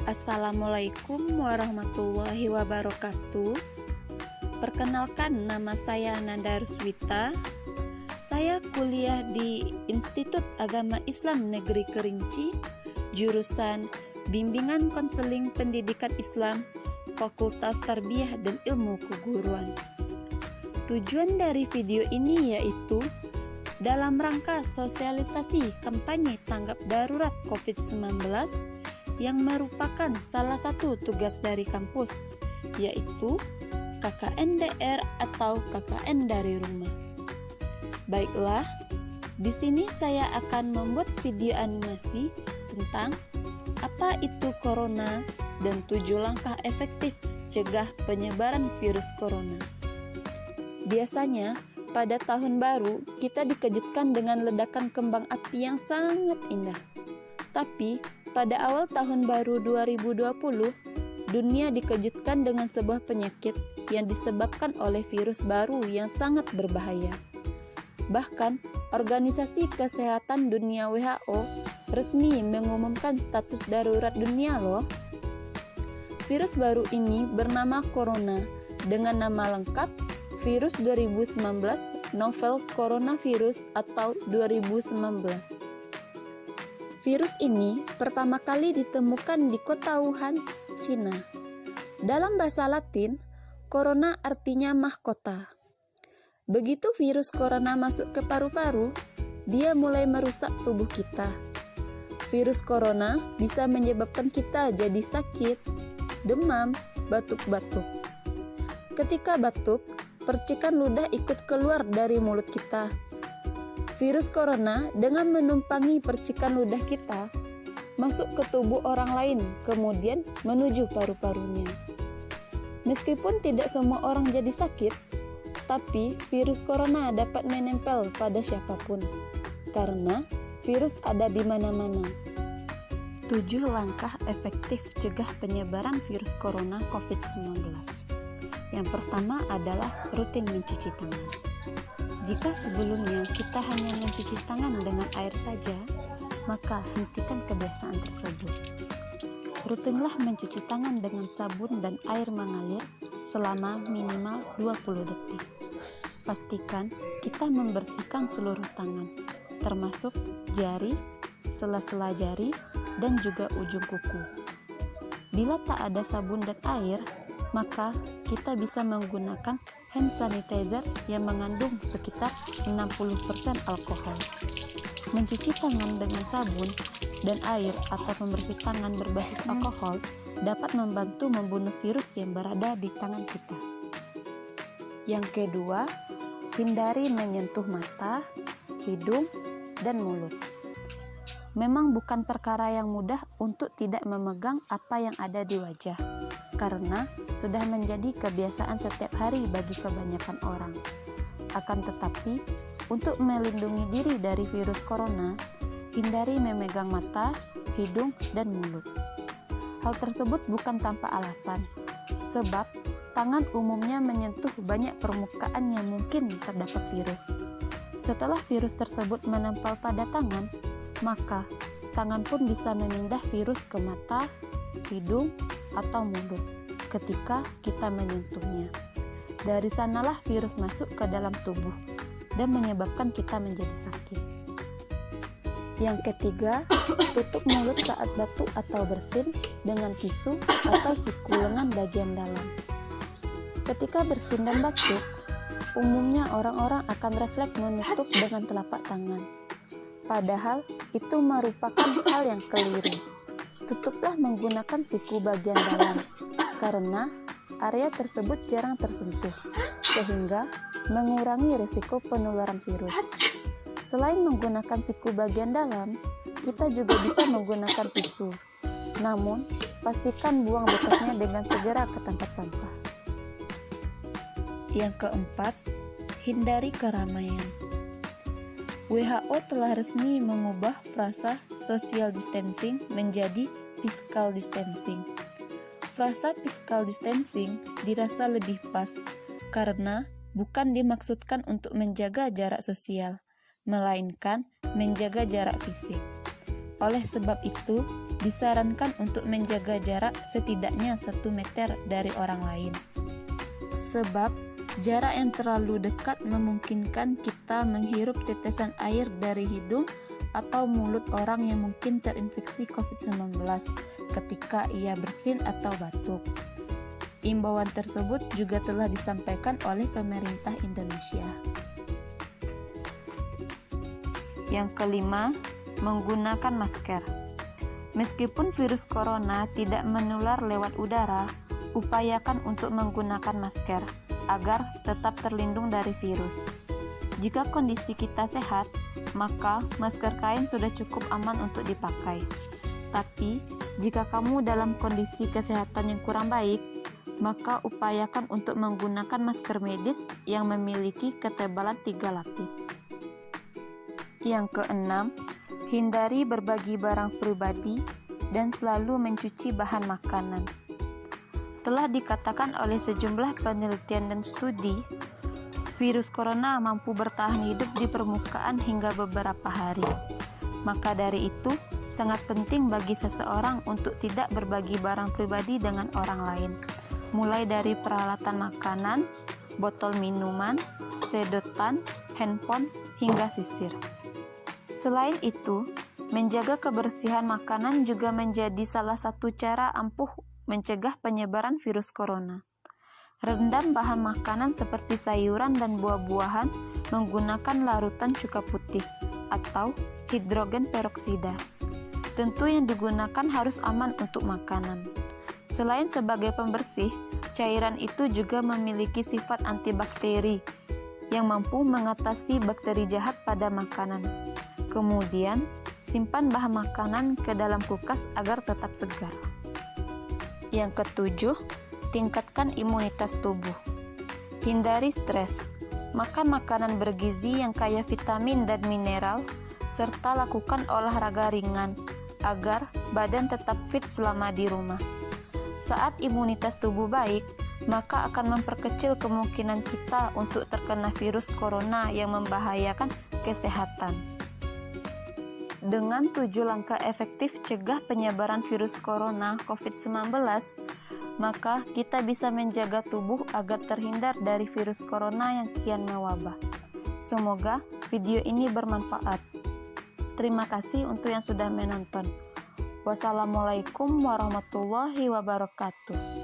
Assalamualaikum warahmatullahi wabarakatuh. Perkenalkan, nama saya Nanda Ruswita. Saya kuliah di Institut Agama Islam Negeri Kerinci, jurusan Bimbingan Konseling Pendidikan Islam, Fakultas Tarbiyah dan Ilmu Keguruan. Tujuan dari video ini yaitu dalam rangka sosialisasi kampanye tanggap darurat COVID-19 yang merupakan salah satu tugas dari kampus, yaitu KKN-DR atau KKN dari rumah. Baiklah, di sini saya akan membuat video animasi tentang apa itu corona dan 7 langkah efektif cegah penyebaran virus corona. Biasanya, pada tahun baru, kita dikejutkan dengan ledakan kembang api yang sangat indah. Tapi, pada awal tahun baru 2020, dunia dikejutkan dengan sebuah penyakit yang disebabkan oleh virus baru yang sangat berbahaya. Bahkan, Organisasi Kesehatan Dunia WHO resmi mengumumkan status darurat dunia loh. Virus baru ini bernama Corona dengan nama lengkap virus 2019 novel coronavirus atau 2019. Virus ini pertama kali ditemukan di kota Wuhan, Cina. Dalam bahasa Latin, corona artinya mahkota. Begitu virus corona masuk ke paru-paru, dia mulai merusak tubuh kita. Virus corona bisa menyebabkan kita jadi sakit, demam, batuk-batuk. Ketika batuk, percikan ludah ikut keluar dari mulut kita. Virus corona dengan menumpangi percikan ludah kita masuk ke tubuh orang lain, kemudian menuju paru-parunya. Meskipun tidak semua orang jadi sakit, tapi virus corona dapat menempel pada siapapun, karena virus ada di mana-mana. 7 langkah efektif cegah penyebaran virus corona COVID-19. Yang pertama adalah rutin mencuci tangan. Jika sebelumnya kita hanya mencuci tangan dengan air saja, maka hentikan kebiasaan tersebut. Rutinlah mencuci tangan dengan sabun dan air mengalir selama minimal 20 detik. Pastikan kita membersihkan seluruh tangan, termasuk jari, sela-sela jari, dan juga ujung kuku. Bila tak ada sabun dan air, maka kita bisa menggunakan hand sanitizer yang mengandung sekitar 60% alkohol. Mencuci tangan dengan sabun dan air atau pembersih tangan berbasis alkohol dapat membantu membunuh virus yang berada di tangan kita. Yang kedua, hindari menyentuh mata, hidung, dan mulut. Memang bukan perkara yang mudah untuk tidak memegang apa yang ada di wajah, karena sudah menjadi kebiasaan setiap hari bagi kebanyakan orang. Akan tetapi, untuk melindungi diri dari virus corona, hindari memegang mata, hidung, dan mulut. Hal tersebut bukan tanpa alasan, sebab tangan umumnya menyentuh banyak permukaan yang mungkin terdapat virus. Setelah virus tersebut menempel pada tangan, maka tangan pun bisa memindah virus ke mata, hidung, atau mulut ketika kita menyentuhnya. Dari sanalah virus masuk ke dalam tubuh dan menyebabkan kita menjadi sakit. Yang ketiga, tutup mulut saat batuk atau bersin dengan tisu atau siku lengan bagian dalam. Ketika bersin dan batuk, umumnya orang-orang akan refleks menutup dengan telapak tangan. Padahal itu merupakan hal yang keliru. Tutuplah menggunakan siku bagian dalam, karena area tersebut jarang tersentuh, sehingga mengurangi risiko penularan virus. Selain menggunakan siku bagian dalam, kita juga bisa menggunakan tisu. Namun, pastikan buang bekasnya dengan segera ke tempat sampah. Yang keempat, hindari keramaian. WHO telah resmi mengubah frasa social distancing menjadi physical distancing. Frasa physical distancing dirasa lebih pas karena bukan dimaksudkan untuk menjaga jarak sosial, melainkan menjaga jarak fisik. Oleh sebab itu, disarankan untuk menjaga jarak setidaknya 1 meter dari orang lain. Sebab jarak yang terlalu dekat memungkinkan kita menghirup tetesan air dari hidung atau mulut orang yang mungkin terinfeksi COVID-19 ketika ia bersin atau batuk. Imbauan tersebut juga telah disampaikan oleh pemerintah Indonesia. Yang kelima, menggunakan masker. Meskipun virus corona tidak menular lewat udara, upayakan untuk menggunakan masker agar tetap terlindung dari virus. Jika kondisi kita sehat, maka masker kain sudah cukup aman untuk dipakai. Tapi, jika kamu dalam kondisi kesehatan yang kurang baik, maka upayakan untuk menggunakan masker medis yang memiliki ketebalan 3 lapis. Yang keenam, hindari berbagi barang pribadi dan selalu mencuci bahan makanan. Telah dikatakan oleh sejumlah penelitian dan studi, virus corona mampu bertahan hidup di permukaan hingga beberapa hari. Maka dari itu, sangat penting bagi seseorang untuk tidak berbagi barang pribadi dengan orang lain, mulai dari peralatan makanan, botol minuman, sedotan, handphone, hingga sisir. Selain itu, menjaga kebersihan makanan juga menjadi salah satu cara ampuh mencegah penyebaran virus corona. Rendam bahan makanan seperti sayuran dan buah-buahan menggunakan larutan cuka putih atau hidrogen peroksida. Tentu yang digunakan harus aman untuk makanan. Selain sebagai pembersih, cairan itu juga memiliki sifat antibakteri yang mampu mengatasi bakteri jahat pada makanan. Kemudian, simpan bahan makanan ke dalam kulkas agar tetap segar. Yang ketujuh, tingkatkan imunitas tubuh. Hindari stres. Makan makanan bergizi yang kaya vitamin dan mineral, serta lakukan olahraga ringan agar badan tetap fit selama di rumah. Saat imunitas tubuh baik, maka akan memperkecil kemungkinan kita untuk terkena virus corona yang membahayakan kesehatan. Dengan 7 langkah efektif cegah penyebaran virus corona COVID-19, maka kita bisa menjaga tubuh agar terhindar dari virus corona yang kian mewabah. Semoga video ini bermanfaat. Terima kasih untuk yang sudah menonton. Wassalamualaikum warahmatullahi wabarakatuh.